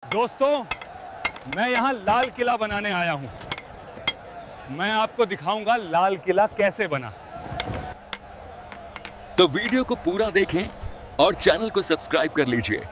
दोस्तों, मैं यहाँ लाल किला बनाने आया हूँ। मैं आपको दिखाऊंगा लाल किला कैसे बना। तो वीडियो को पूरा देखें और चैनल को सब्सक्राइब कर लीजिए।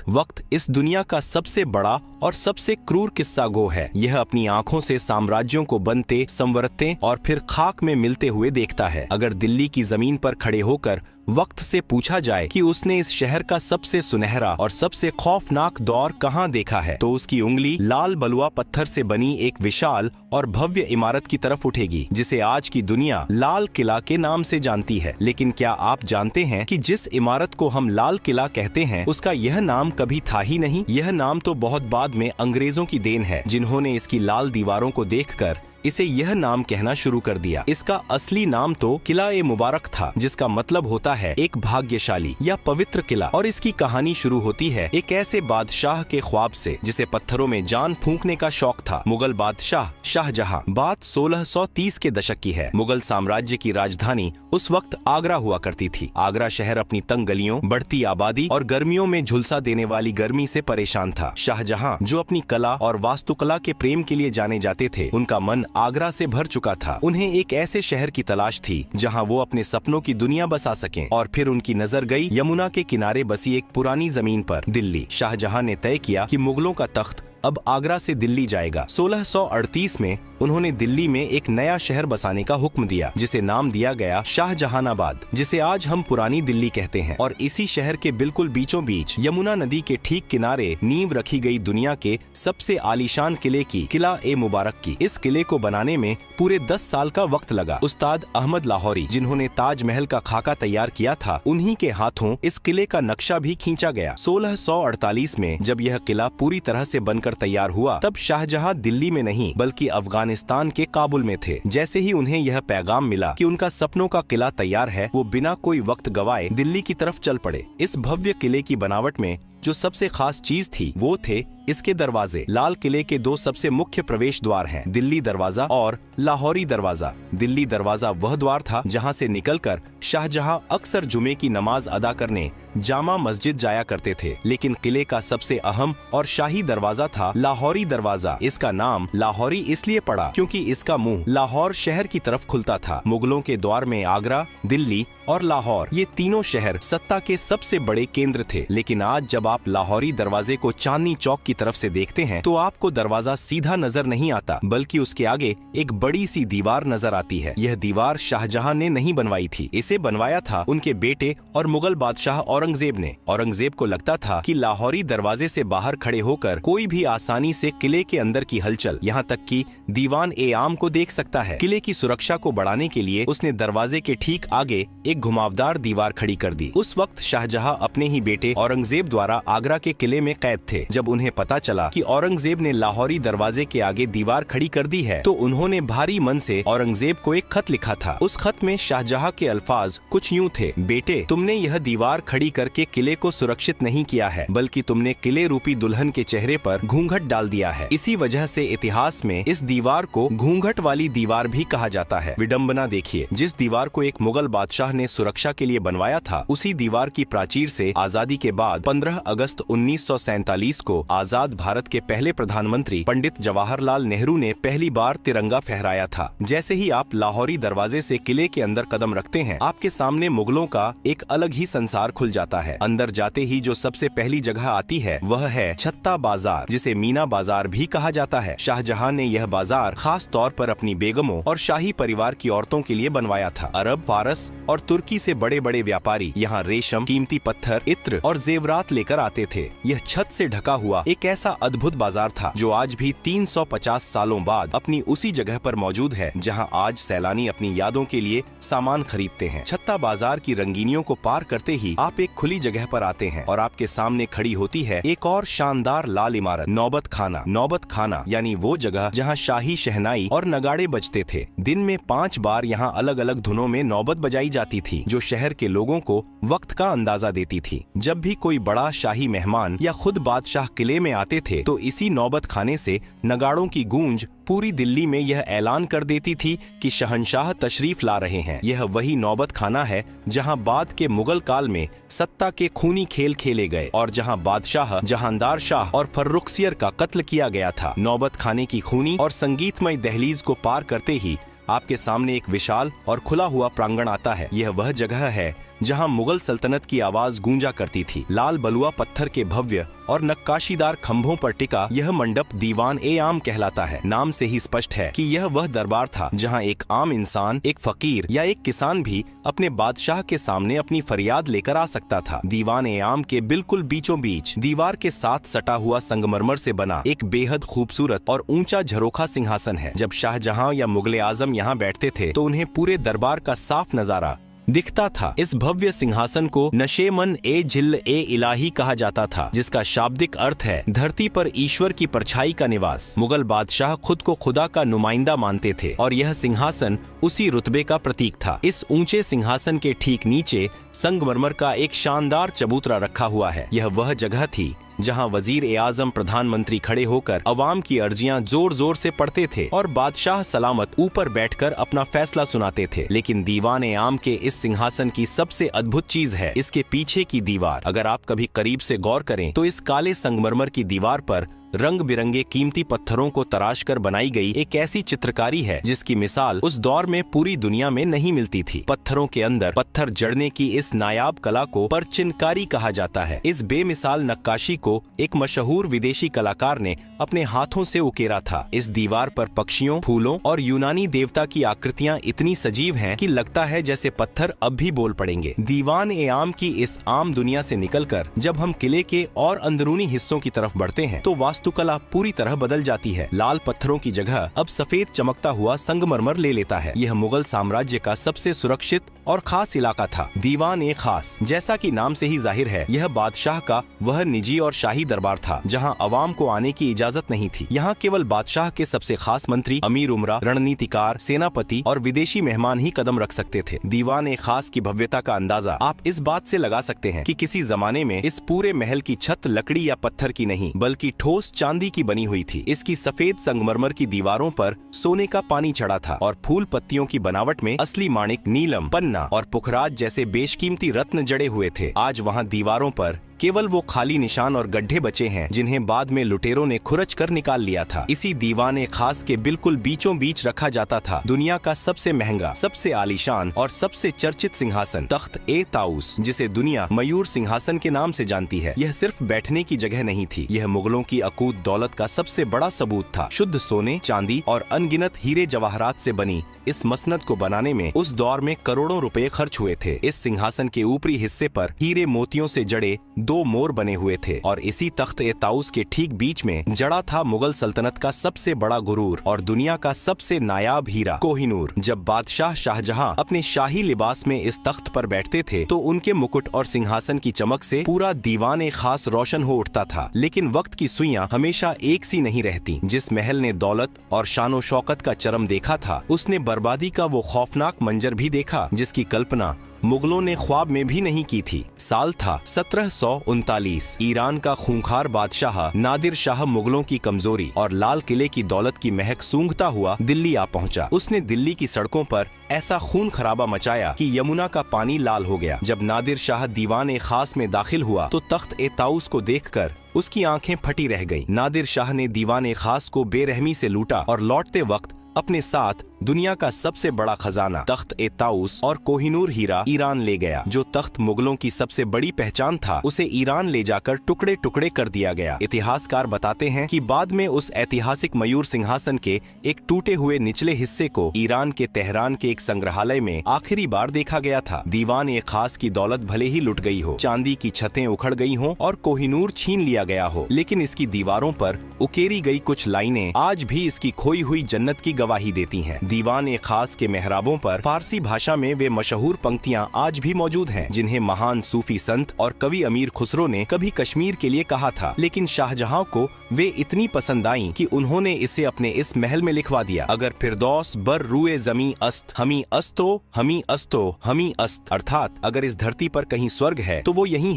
वक्त इस दुनिया का सबसे बड़ा और सबसे क्रूर किस्सा गो है। यह अपनी आंखों से साम्राज्यों को बनते, संवरते और फिर खाक में मिलते हुए देखता है। अगर दिल्ली की जमीन पर खड़े होकर वक्त से पूछा जाए कि उसने इस शहर का सबसे सुनहरा और सबसे खौफनाक दौर कहां देखा है, तो उसकी उंगली लाल बलुआ पत्थर से बनी एक विशाल और भव्य इमारत की तरफ उठेगी, जिसे आज की दुनिया लाल किला के नाम से जानती है। लेकिन क्या आप जानते हैं कि जिस इमारत को हम लाल किला कहते हैं, उसका यह नाम कभी था ही नहीं। यह नाम तो बहुत बाद में अंग्रेजों की देन है, जिन्होंने इसकी लाल दीवारों को देखकर इसे यह नाम कहना शुरू कर दिया। इसका असली नाम तो किला ए मुबारक था, जिसका मतलब होता है एक भाग्यशाली या पवित्र किला। और इसकी कहानी शुरू होती है एक ऐसे बादशाह के ख्वाब से जिसे पत्थरों में जान फूंकने का शौक था। मुगल बादशाह शाहजहां। बात 1630 के दशक की है। मुगल साम्राज्य की राजधानी उस वक्त आगरा हुआ करती थी। आगरा शहर अपनी तंग गलियों, बढ़ती आबादी और गर्मियों में झुलसा देने वाली गर्मी से परेशान था। शाहजहां, जो अपनी कला और वास्तुकला के प्रेम के लिए जाने जाते थे, उनका मन आगरा से भर चुका था। उन्हें एक ऐसे शहर की तलाश थी जहां वो अपने सपनों की दुनिया बसा सकें। और फिर उनकी नजर गई यमुना के किनारे बसी एक पुरानी जमीन पर, दिल्ली। शाहजहां ने तय किया कि मुगलों का तख्त अब आगरा से दिल्ली जाएगा। 1638 में उन्होंने दिल्ली में एक नया शहर बसाने का हुक्म दिया, जिसे नाम दिया गया शाहजहानाबाद, जिसे आज हम पुरानी दिल्ली कहते हैं। और इसी शहर के बिल्कुल बीचों बीच यमुना नदी के ठीक किनारे नींव रखी गई दुनिया के सबसे आलीशान किले की, किला ए मुबारक की। इस किले को बनाने में पूरे 10 साल का वक्त लगा। उस्ताद अहमद लाहौरी, जिन्होंने ताजमहल का खाका तैयार किया था, उन्हीं के हाथों इस किले का नक्शा भी खींचा गया। 1648 में जब यह किला पूरी तरह से बनकर तैयार हुआ, तब शाहजहां दिल्ली में नहीं बल्कि अफगानिस्तान के काबुल में थे। जैसे ही उन्हें यह पैगाम मिला कि उनका सपनों का किला तैयार है, वो बिना कोई वक्त गवाए दिल्ली की तरफ चल पड़े। इस भव्य किले की बनावट में जो सबसे खास चीज थी, वो थे इसके दरवाजे। लाल किले के 2 सबसे मुख्य प्रवेश द्वार हैं, दिल्ली दरवाजा और लाहौरी दरवाजा। दिल्ली दरवाजा वह द्वार था जहां से निकलकर शाहजहां अक्सर जुमे की नमाज अदा करने जामा मस्जिद जाया करते थे। लेकिन किले का सबसे अहम और शाही दरवाजा था लाहौरी दरवाजा। इसका नाम लाहौरी इसलिए पड़ा क्योंकि इसका मुंह लाहौर शहर की तरफ खुलता था। मुगलों के द्वार में आगरा, दिल्ली और लाहौर, ये तीनों शहर सत्ता के सबसे बड़े केंद्र थे। लेकिन आज जब आप लाहौरी दरवाजे को चांदनी चौक की तरफ से देखते हैं, तो आपको दरवाजा सीधा नजर नहीं आता, बल्कि उसके आगे एक बड़ी सी दीवार नजर आती है। यह दीवार शाहजहां ने नहीं बनवाई थी, इसे बनवाया था उनके बेटे और मुगल बादशाह औरंगजेब ने। औरंगजेब को लगता था कि लाहौरी दरवाजे से बाहर खड़े होकर कोई भी आसानी से किले के अंदर की हलचल, यहाँ तक कि दीवान ए आम को देख सकता है। किले की सुरक्षा को बढ़ाने के लिए उसने दरवाजे के ठीक आगे एक घुमावदार दीवार खड़ी कर दी। उस वक्त शाहजहां अपने ही बेटे औरंगजेब द्वारा आगरा के किले में कैद थे। जब उन्हें पता चला कि औरंगजेब ने लाहौरी दरवाजे के आगे दीवार खड़ी कर दी है, तो उन्होंने भारी मन से औरंगजेब को एक खत लिखा था। उस खत में शाहजहां के अल्फाज कुछ यूं थे: बेटे, तुमने यह दीवार खड़ी करके किले को सुरक्षित नहीं किया है, बल्कि तुमने किले रूपी दुल्हन के चेहरे पर घूंघट डाल दिया है। इसी वजह से इतिहास में इस दीवार को घूंघट वाली दीवार भी कहा जाता है। विडंबना देखिए, जिस दीवार को एक मुगल बादशाह ने सुरक्षा के लिए बनवाया था, उसी दीवार की प्राचीर से आजादी के बाद 15 अगस्त 1947 को आजाद भारत के पहले प्रधानमंत्री पंडित जवाहरलाल नेहरू ने पहली बार तिरंगा फहराया था। जैसे ही आप लाहौरी दरवाजे से किले के अंदर कदम रखते हैं, आपके सामने मुगलों का एक अलग ही संसार खुल जाता है। अंदर जाते ही जो सबसे पहली जगह आती है, वह है छत्ता बाजार, जिसे मीना बाजार भी कहा जाता है। शाहजहां ने यह बाजार खास तौर पर अपनी बेगमों और शाही परिवार की औरतों के लिए बनवाया था। अरब, फारस और तुर्की से बड़े बड़े व्यापारी यहाँ रेशम, कीमती पत्थर, इत्र और जेवरात लेकर आते थे। यह छत से ढका हुआ एक ऐसा अद्भुत बाजार था जो आज भी 350 सालों बाद अपनी उसी जगह पर मौजूद है, जहां आज सैलानी अपनी यादों के लिए सामान खरीदते हैं। छत्ता बाजार की रंगीनियों को पार करते ही आप एक खुली जगह पर आते हैं और आपके सामने खड़ी होती है एक और शानदार लाल इमारत, नौबत खाना। नौबत खाना यानी वो जगह जहां शाही शहनाई और नगाड़े बजते थे। दिन में 5 बार यहाँ अलग अलग धुनों में नौबत बजाई जाती थी, जो शहर के लोगों को वक्त का अंदाजा देती थी। जब भी कोई बड़ा शाही मेहमान या खुद बादशाह किले में आते थे, तो इसी नौबत खाने से नगाड़ों की गूंज पूरी दिल्ली में यह ऐलान कर देती थी कि शहंशाह तशरीफ ला रहे हैं। यह वही नौबत खाना है जहां बाद के मुगल काल में सत्ता के खूनी खेल खेले गए और जहां बादशाह जहांदार शाह और फर्रुखसियर का कत्ल किया गया था। नौबत खाने की खूनी और संगीतमय दहलीज को पार करते ही आपके सामने एक विशाल और खुला हुआ प्रांगण आता है। यह वह जगह है जहां मुगल सल्तनत की आवाज गूंजा करती थी। लाल बलुआ पत्थर के भव्य और नक्काशीदार खंभों पर टिका यह मंडप दीवान-ए-आम कहलाता है। नाम से ही स्पष्ट है कि यह वह दरबार था जहां एक आम इंसान, एक फकीर या एक किसान भी अपने बादशाह के सामने अपनी फरियाद लेकर आ सकता था। दीवान-ए-आम के बिल्कुल बीचों बीच दीवार के साथ सटा हुआ संगमरमर से बना एक बेहद खूबसूरत और ऊंचा झरोखा सिंहासन है। जब शाहजहां या मुगले आजम यहाँ बैठते थे तो उन्हें पूरे दरबार का साफ नजारा दिखता था। इस भव्य सिंहासन को नशेमन ए जिल ए इलाही कहा जाता था, जिसका शाब्दिक अर्थ है धरती पर ईश्वर की परछाई का निवास। मुगल बादशाह खुद को खुदा का नुमाइंदा मानते थे और यह सिंहासन उसी रुतबे का प्रतीक था। इस ऊंचे सिंहासन के ठीक नीचे संगमरमर का एक शानदार चबूतरा रखा हुआ है। यह वह जगह थी जहां वजीर-ए-आजम प्रधानमंत्री खड़े होकर अवाम की अर्जियां जोर जोर से पढ़ते थे और बादशाह सलामत ऊपर बैठकर अपना फैसला सुनाते थे। लेकिन दीवान-ए-आम के इस सिंहासन की सबसे अद्भुत चीज है इसके पीछे की दीवार। अगर आप कभी करीब से गौर करें तो इस काले संगमरमर की दीवार पर रंग बिरंगे कीमती पत्थरों को तराश कर बनाई गई एक ऐसी चित्रकारी है जिसकी मिसाल उस दौर में पूरी दुनिया में नहीं मिलती थी। पत्थरों के अंदर पत्थर जड़ने की इस नायाब कला को परचिनकारी कहा जाता है। इस बेमिसाल नक्काशी को एक मशहूर विदेशी कलाकार ने अपने हाथों से उकेरा था। इस दीवार पर पक्षियों, फूलों और यूनानी देवता की आकृतियां इतनी सजीव हैं कि लगता है जैसे पत्थर अब भी बोल पड़ेंगे। दीवान-ए-आम की इस आम दुनिया से निकलकर जब हम किले के और अंदरूनी हिस्सों की तरफ बढ़ते हैं तो वास्तुकला पूरी तरह बदल जाती है। लाल पत्थरों की जगह अब सफेद चमकता हुआ संगमरमर ले लेता है। यह मुगल साम्राज्य का सबसे सुरक्षित और खास इलाका था। दीवान-ए-खास, जैसा कि नाम से ही जाहिर है, यह बादशाह का वह निजी और शाही दरबार था जहां अवाम को आने की इजाजत नहीं थी। यहाँ केवल बादशाह के सबसे खास मंत्री, अमीर उमरा, रणनीतिकार, सेनापति और विदेशी मेहमान ही कदम रख सकते थे। दीवान-ए-खास की भव्यता का अंदाजा आप इस बात से लगा सकते हैं कि किसी जमाने में इस पूरे महल की छत लकड़ी या पत्थर की नहीं बल्कि ठोस चांदी की बनी हुई थी। इसकी सफेद संगमरमर की दीवारों पर सोने का पानी चढ़ा था और फूल पत्तियों की बनावट में असली माणिक, नीलम, पन्ना और पुखराज जैसे बेशकीमती रत्न जड़े हुए थे। आज वहाँ दीवारों पर केवल वो खाली निशान और गड्ढे बचे हैं जिन्हें बाद में लुटेरों ने खुरच कर निकाल लिया था। इसी दीवान-ए-खास के बिल्कुल बीचों बीच रखा जाता था दुनिया का सबसे महंगा, सबसे आलीशान और सबसे चर्चित सिंहासन, तख्त-ए-ताऊस, जिसे दुनिया मयूर सिंहासन के नाम से जानती है। यह सिर्फ बैठने की जगह नहीं थी, यह मुगलों की अकूत दौलत का सबसे बड़ा सबूत था। शुद्ध सोने, चांदी और अनगिनत हीरे जवाहरात से बनी इस मसनद को बनाने में उस दौर में करोड़ों रुपए खर्च हुए थे। इस सिंहासन के ऊपरी हिस्से पर हीरे मोतियों से जड़े 2 मोर बने हुए थे और इसी तख्त-ए-ताऊस के ठीक बीच में जड़ा था मुगल सल्तनत का सबसे बड़ा गुरूर और दुनिया का सबसे नायाब हीरा, कोहिनूर। जब बादशाह शाहजहां अपने शाही लिबास में इस तख्त पर बैठते थे तो उनके मुकुट और सिंहासन की चमक से पूरा दीवान-ए-खास रोशन हो उठता था। लेकिन वक्त की सुइयां हमेशा एक सी नहीं रहती। जिस महल ने दौलत और शानो शौकत का चरम देखा था, उसने बर्बादी का वो खौफनाक मंजर भी देखा जिसकी कल्पना मुगलों ने ख्वाब में भी नहीं की थी। साल था 1739। ईरान का खूंखार बादशाह नादिर शाह मुगलों की कमजोरी और लाल किले की दौलत की महक सूंघता हुआ दिल्ली आ पहुंचा। उसने दिल्ली की सड़कों पर ऐसा खून खराबा मचाया कि यमुना का पानी लाल हो गया। जब नादिर शाह दीवान-ए-खास में दाखिल हुआ तो तख्त-ए-ताऊस को देखकर उसकी आंखें फटी रह गईं। नादिर शाह ने दीवान-ए-खास को बेरहमी से लूटा और लौटते वक्त अपने साथ दुनिया का सबसे बड़ा खजाना, तख्त-ए-ताऊस और कोहिनूर हीरा ईरान ले गया। जो तख्त मुगलों की सबसे बड़ी पहचान था, उसे ईरान ले जाकर टुकड़े टुकड़े कर दिया गया। इतिहासकार बताते हैं कि बाद में उस ऐतिहासिक मयूर सिंहासन के एक टूटे हुए निचले हिस्से को ईरान के तेहरान के एक संग्रहालय में आखिरी बार देखा गया था। दीवान-ए-खास की दौलत भले ही लुट गई हो, चांदी की छतें उखड़ गई हों और कोहिनूर छीन लिया गया हो, लेकिन इसकी दीवारों पर उकेरी गई कुछ लाइनें आज भी इसकी खोई हुई जन्नत की गवाही देती हैं। दीवान ए खास के मेहराबों पर फारसी भाषा में वे मशहूर पंक्तियां आज भी मौजूद हैं, जिन्हें महान सूफी संत और कवि अमीर खुसरो ने कभी कश्मीर के लिए कहा था, लेकिन शाहजहां को वे इतनी पसंद आईं कि उन्होंने इसे अपने इस महल में लिखवा दिया। अगर फिरदौस बर रूए जमी अस्त हमी अस्तो हमी अस्तो हमी अस्त, अर्थात अगर इस धरती पर कहीं स्वर्ग है तो वो यही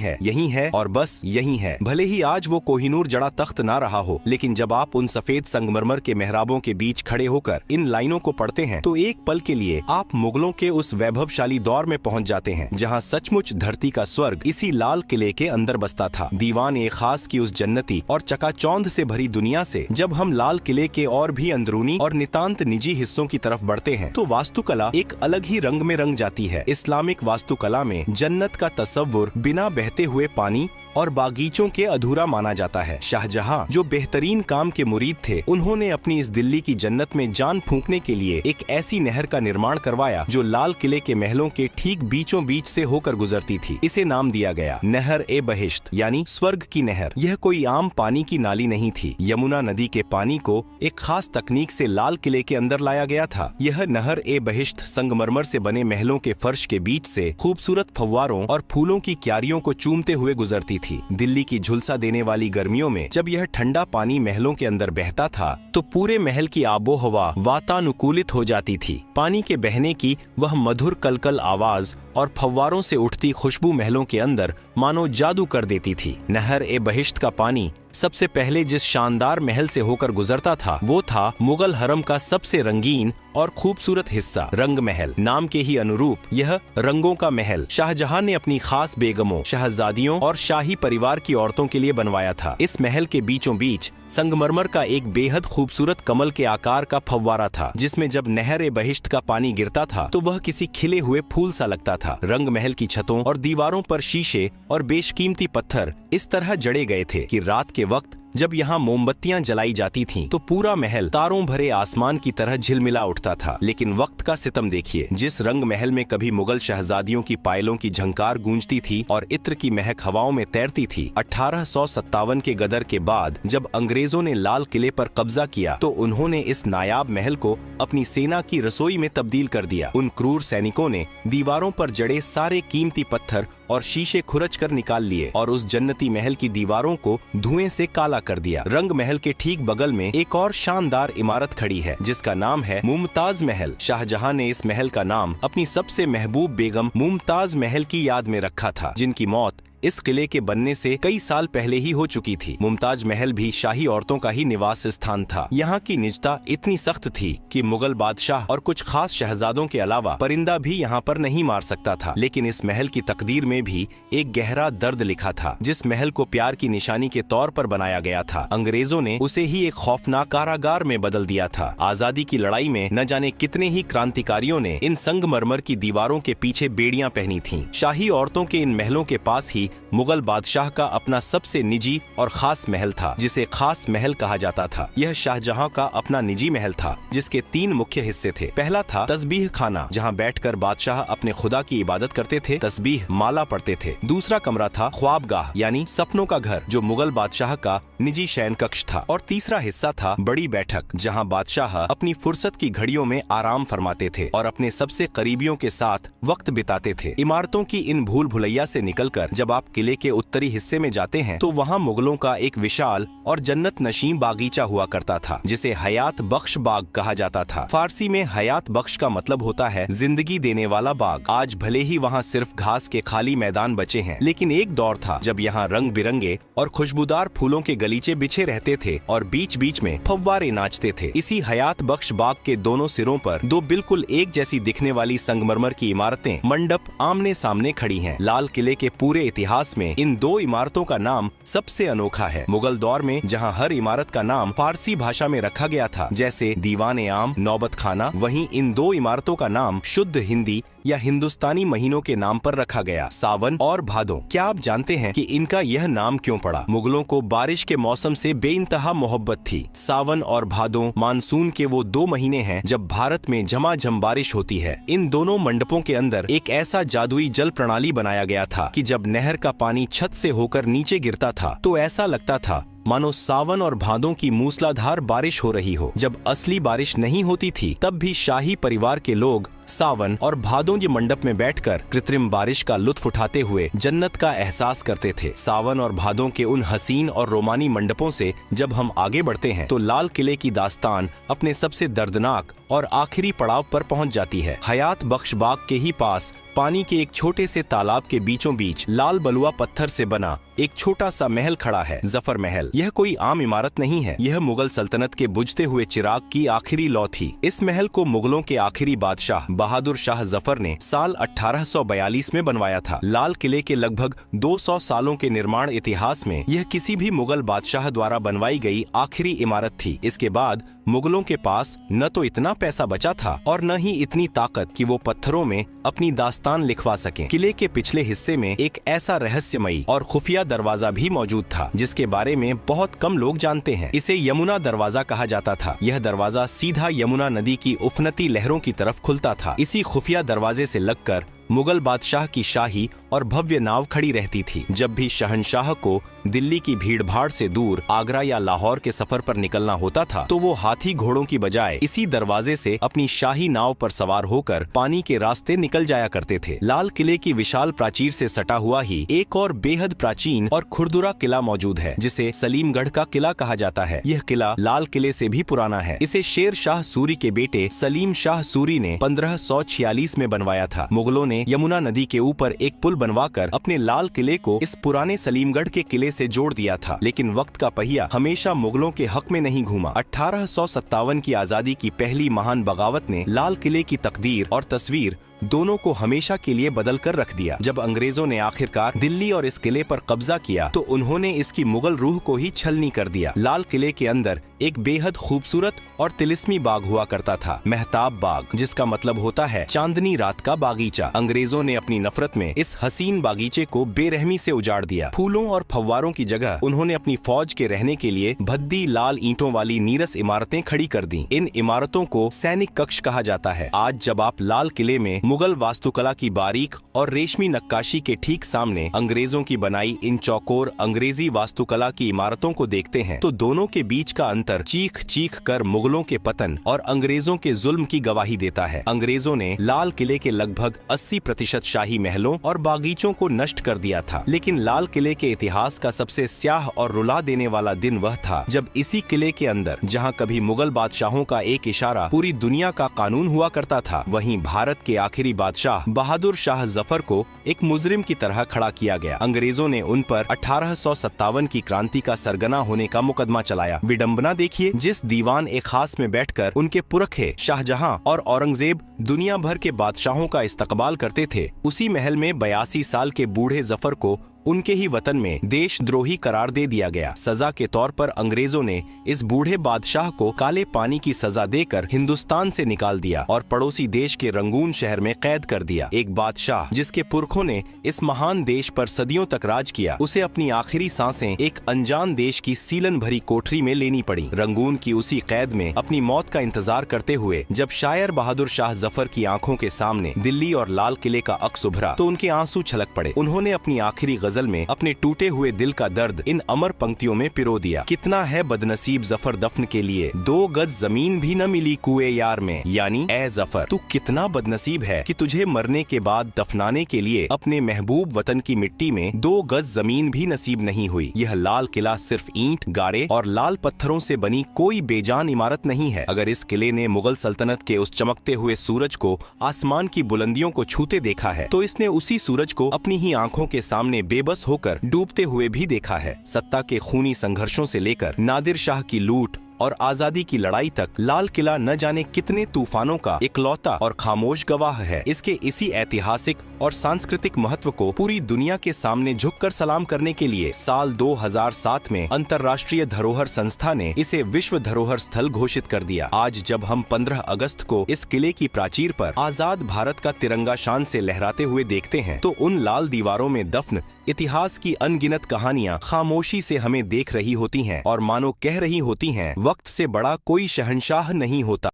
है और बस यही है। भले ही आज वो कोहिनूर जड़ा तख्त ना रहा हो, लेकिन जब आप उन सफेद संगमरमर के मेहराबों के बीच खड़े होकर इन लाइनों को पढ़ते हैं तो एक पल के लिए आप मुगलों के उस वैभवशाली दौर में पहुंच जाते हैं जहां सचमुच धरती का स्वर्ग इसी लाल किले के अंदर बसता था। दीवान ए खास की उस जन्नती और चकाचौंध से भरी दुनिया से जब हम लाल किले के और भी अंदरूनी और नितांत निजी हिस्सों की तरफ बढ़ते हैं तो वास्तुकला एक अलग ही रंग में रंग जाती है। इस्लामिक वास्तुकला में जन्नत का तस्वुर बिना बहते हुए पानी और बागीचों के अधूरा माना जाता है। शाहजहां जो बेहतरीन काम के मुरीद थे, उन्होंने अपनी इस दिल्ली की जन्नत में जान फूंकने के लिए एक ऐसी नहर का निर्माण करवाया जो लाल किले के महलों के ठीक बीचों बीच से होकर गुजरती थी। इसे नाम दिया गया नहर ए बहिश्त, यानी स्वर्ग की नहर। यह कोई आम पानी की नाली नहीं थी। यमुना नदी के पानी को एक खास तकनीक से लाल किले के अंदर लाया गया था। यह नहर ए बहिश्त संगमरमर से बने महलों के फर्श के बीच से खूबसूरत फव्वारों और फूलों की क्यारियों को चूमते हुए गुजरती थी। दिल्ली की झुलसा देने वाली गर्मियों में जब यह ठंडा पानी महलों के अंदर बहता था तो पूरे महल की आबो हवा वातानुकूलित हो जाती थी। पानी के बहने की वह मधुर कलकल आवाज और फव्वारों से उठती खुशबू महलों के अंदर मानो जादू कर देती थी। नहर ए बहिश्त का पानी सबसे पहले जिस शानदार महल से होकर गुजरता था वो था मुगल हरम का सबसे रंगीन और खूबसूरत हिस्सा रंग महल। नाम के ही अनुरूप यह रंगों का महल शाहजहां ने अपनी खास बेगमों, शहजादियों और शाही परिवार की औरतों के लिए बनवाया था। इस महल के बीचों बीच संगमरमर का एक बेहद खूबसूरत कमल के आकार का फव्वारा था, जिसमें जब नहर ए बहिश्त का पानी गिरता था तो वह किसी खिले हुए फूल सा लगता था। रंग महल की छतों और दीवारों पर शीशे और बेशकीमती पत्थर इस तरह जड़े गए थे कि रात के वक्त जब यहाँ मोमबत्तियां जलाई जाती थीं, तो पूरा महल तारों भरे आसमान की तरह झिलमिला उठता था। लेकिन वक्त का सितम देखिए, जिस रंग महल में कभी मुगल शहजादियों की पायलों की झंकार गूंजती थी और इत्र की महक हवाओं में तैरती थी, 1857 के गदर के बाद जब अंग्रेजों ने लाल किले पर कब्जा किया तो उन्होंने इस नायाब महल को अपनी सेना की रसोई में तब्दील कर दिया। उन क्रूर सैनिकों ने दीवारों पर जड़े सारे कीमती पत्थर और शीशे खुरच कर निकाल लिए और उस जन्नती महल की दीवारों को धुएं से काला कर दिया। रंग महल के ठीक बगल में एक और शानदार इमारत खड़ी है जिसका नाम है मुमताज महल। शाहजहां ने इस महल का नाम अपनी सबसे महबूब बेगम मुमताज महल की याद में रखा था, जिनकी मौत इस किले के बनने से कई साल पहले ही हो चुकी थी। मुमताज महल भी शाही औरतों का ही निवास स्थान था। यहाँ की निजता इतनी सख्त थी कि मुगल बादशाह और कुछ खास शहजादों के अलावा परिंदा भी यहाँ पर नहीं मार सकता था। लेकिन इस महल की तकदीर में भी एक गहरा दर्द लिखा था। जिस महल को प्यार की निशानी के तौर पर बनाया गया था, अंग्रेजों ने उसे ही एक खौफनाक कारागार में बदल दिया था। आजादी की लड़ाई में न जाने कितने ही क्रांतिकारियों ने इन संगमरमर की दीवारों के पीछे बेड़ियां पहनी थीं। शाही औरतों के इन महलों के पास ही मुगल बादशाह का अपना सबसे निजी और खास महल था, जिसे खास महल कहा जाता था। यह शाहजहां का अपना निजी महल था, जिसके 3 मुख्य हिस्से थे। पहला था तस्बीह खाना, जहां बैठकर बादशाह अपने खुदा की इबादत करते थे, तस्बीह माला पढ़ते थे। दूसरा कमरा था ख्वाबगाह, यानी सपनों का घर, जो मुगल बादशाह का निजी शयन कक्ष था। और तीसरा हिस्सा था बड़ी बैठक, जहाँ बादशाह अपनी फुर्सत की घड़ियों में आराम फरमाते थे और अपने सबसे करीबियों के साथ वक्त बिताते थे। इमारतों की इन भूल भुलैया से निकलकर जब आप किले के उत्तरी हिस्से में जाते हैं तो वहाँ मुगलों का एक विशाल और जन्नत नशीं बागीचा हुआ करता था, जिसे हयात बख्श बाग कहा जाता था। फारसी में हयात बख्श का मतलब होता है जिंदगी देने वाला बाग। आज भले ही वहाँ सिर्फ घास के खाली मैदान बचे हैं, लेकिन एक दौर था जब यहाँ रंग बिरंगे और खुशबूदार फूलों के गलीचे बिछे रहते थे और बीच बीच में फव्वारे नाचते थे। इसी हयात बख्श बाग के दोनों सिरों पर 2 बिल्कुल एक जैसी दिखने वाली संगमरमर की इमारतें मंडप आमने सामने खड़ी हैं। लाल किले के पूरे इतिहास में इन 2 इमारतों का नाम सबसे अनोखा है। मुगल दौर में जहां हर इमारत का नाम फारसी भाषा में रखा गया था, जैसे दीवान ए आम, नौबत खाना, वहीं इन 2 इमारतों का नाम शुद्ध हिंदी या हिंदुस्तानी महीनों के नाम पर रखा गया, सावन और भादो। क्या आप जानते हैं कि इनका यह नाम क्यों पड़ा? मुगलों को बारिश के मौसम से बेइंतहा मोहब्बत थी। सावन और भादो मानसून के वो 2 महीने हैं जब भारत में झमाझम बारिश होती है। इन दोनों मंडपों के अंदर एक ऐसा जादुई जल प्रणाली बनाया गया था कि जब नहर का पानी छत से होकर नीचे गिरता था तो ऐसा लगता था मानो सावन और भादों की मूसलाधार बारिश हो रही हो। जब असली बारिश नहीं होती थी तब भी शाही परिवार के लोग सावन और भादों के मंडप में बैठकर कृत्रिम बारिश का लुत्फ उठाते हुए जन्नत का एहसास करते थे। सावन और भादों के उन हसीन और रोमानी मंडपों से जब हम आगे बढ़ते हैं तो लाल किले की दास्तान अपने सबसे दर्दनाक और आखिरी पड़ाव पर पहुंच जाती है। हयात बख्श बाग के ही पास पानी के एक छोटे से तालाब के बीचों बीच लाल बलुआ पत्थर से बना एक छोटा सा महल खड़ा है, जफर महल। यह कोई आम इमारत नहीं है, यह मुगल सल्तनत के बुझते हुए चिराग की आखिरी लौ थी। इस महल को मुगलों के आखिरी बादशाह बहादुर शाह जफर ने साल 1842 में बनवाया था। लाल किले के लगभग 200 सालों के निर्माण इतिहास में यह किसी भी मुगल बादशाह द्वारा बनवाई गई आखिरी इमारत थी। इसके बाद मुगलों के पास न तो इतना पैसा बचा था और न ही इतनी ताकत कि वो पत्थरों में अपनी दास्तान लिखवा सकें। किले के पिछले हिस्से में एक ऐसा रहस्यमयी और खुफिया दरवाजा भी मौजूद था जिसके बारे में बहुत कम लोग जानते हैं। इसे यमुना दरवाजा कहा जाता था। यह दरवाजा सीधा यमुना नदी की उफनती लहरों की तरफ खुलता था। इसी खुफिया दरवाजे से लगकर मुगल बादशाह की शाही और भव्य नाव खड़ी रहती थी। जब भी शहंशाह को दिल्ली की भीड़भाड़ से दूर आगरा या लाहौर के सफर पर निकलना होता था तो वो हाथी घोड़ों की बजाय इसी दरवाजे से अपनी शाही नाव पर सवार होकर पानी के रास्ते निकल जाया करते थे। लाल किले की विशाल प्राचीर से सटा हुआ ही एक और बेहद प्राचीन और खुरदुरा किला मौजूद है जिसे सलीमगढ़ का किला कहा जाता है। यह किला लाल किले से भी पुराना है। इसे शेर शाह सूरी के बेटे सलीम शाह सूरी ने 1546 में बनवाया था। मुगलों ने यमुना नदी के ऊपर एक पुल बनवाकर अपने लाल किले को इस पुराने सलीमगढ़ के किले से जोड़ दिया था। लेकिन वक्त का पहिया हमेशा मुगलों के हक में नहीं घूमा। 1857 की आजादी की पहली महान बगावत ने लाल किले की तकदीर और तस्वीर दोनों को हमेशा के लिए बदल कर रख दिया। जब अंग्रेजों ने आखिरकार दिल्ली और इस किले पर कब्जा किया तो उन्होंने इसकी मुगल रूह को ही छलनी कर दिया। लाल किले के अंदर एक बेहद खूबसूरत और तिलिस्मी बाग हुआ करता था, मेहताब बाग, जिसका मतलब होता है चांदनी रात का बागीचा। अंग्रेजों ने अपनी नफरत में इस हसीन बागीचे को बेरहमी से उजाड़ दिया। फूलों और फव्वारों की जगह उन्होंने अपनी फौज के रहने के लिए भद्दी लाल ईंटों वाली नीरस इमारतें खड़ी कर दी। इन इमारतों को सैनिक कक्ष कहा जाता है। आज जब आप लाल किले में मुगल वास्तुकला की बारीक और रेशमी नक्काशी के ठीक सामने अंग्रेजों की बनाई इन चौकोर अंग्रेजी वास्तुकला की इमारतों को देखते हैं तो दोनों के बीच का अंतर चीख चीख कर मुगलों के पतन और अंग्रेजों के जुल्म की गवाही देता है। अंग्रेजों ने लाल किले के लगभग 80% शाही महलों और बागीचों को नष्ट कर दिया था। लेकिन लाल किले के इतिहास का सबसे स्याह और रुला देने वाला दिन वह था जब इसी किले के अंदर, जहाँ कभी मुगल बादशाहों का एक इशारा पूरी दुनिया का कानून हुआ करता था, वहीं भारत के आखिरी बादशाह बहादुर शाह जफर को एक मुजरिम की तरह खड़ा किया गया। अंग्रेजों ने उन पर 1857 की क्रांति का सरगना होने का मुकदमा चलाया। विडंबना देखिए, जिस दीवान ए खास में बैठकर उनके पुरखे शाहजहां और औरंगजेब दुनिया भर के बादशाहों का इस्तकबाल करते थे, उसी महल में 82 साल के बूढ़े जफर को उनके ही वतन में देशद्रोही करार दे दिया गया। सजा के तौर पर अंग्रेजों ने इस बूढ़े बादशाह को काले पानी की सजा देकर हिंदुस्तान से निकाल दिया और पड़ोसी देश के रंगून शहर में कैद कर दिया। एक बादशाह जिसके पुरखों ने इस महान देश पर सदियों तक राज किया, उसे अपनी आखिरी सांसें एक अनजान देश की सीलन भरी कोठरी में लेनी पड़ी। रंगून की उसी कैद में अपनी मौत का इंतजार करते हुए जब शायर बहादुर शाह जफर की आंखों के सामने दिल्ली और लाल किले का अक्स उभरा तो उनके आंसू छलक पड़े। उन्होंने अपनी आखिरी गजल में अपने टूटे हुए दिल का दर्द इन अमर पंक्तियों में पिरो दिया। कितना है बदनसीब जफर दफन के लिए, 2 गज जमीन भी न मिली कुएं यार में। यानी ए जफर, तू कितना बदनसीब है कि तुझे मरने के बाद दफनाने के लिए अपने महबूब वतन की मिट्टी में 2 गज जमीन भी नसीब नहीं हुई। यह लाल किला सिर्फ ईंट, गारे और लाल पत्थरों से बनी कोई बेजान इमारत नहीं है। अगर इस किले ने मुगल सल्तनत के उस चमकते हुए सूरज को आसमान की बुलंदियों को छूते देखा है तो इसने उसी सूरज को अपनी ही आंखों के सामने बेबस होकर डूबते हुए भी देखा है। सत्ता के खूनी संघर्षों से लेकर नादिर शाह की लूट और आजादी की लड़ाई तक लाल किला न जाने कितने तूफानों का इकलौता और खामोश गवाह है। इसके इसी ऐतिहासिक और सांस्कृतिक महत्व को पूरी दुनिया के सामने झुककर सलाम करने के लिए साल 2007 में अंतर्राष्ट्रीय धरोहर संस्था ने इसे विश्व धरोहर स्थल घोषित कर दिया। आज जब हम 15 अगस्त को इस किले की प्राचीर पर आजाद भारत का तिरंगा शान से लहराते हुए देखते हैं तो उन लाल दीवारों में दफन इतिहास की अनगिनत कहानियां खामोशी से हमें देख रही होती हैं और मानो कह रही होती हैं, वक्त से बड़ा कोई शहंशाह नहीं होता।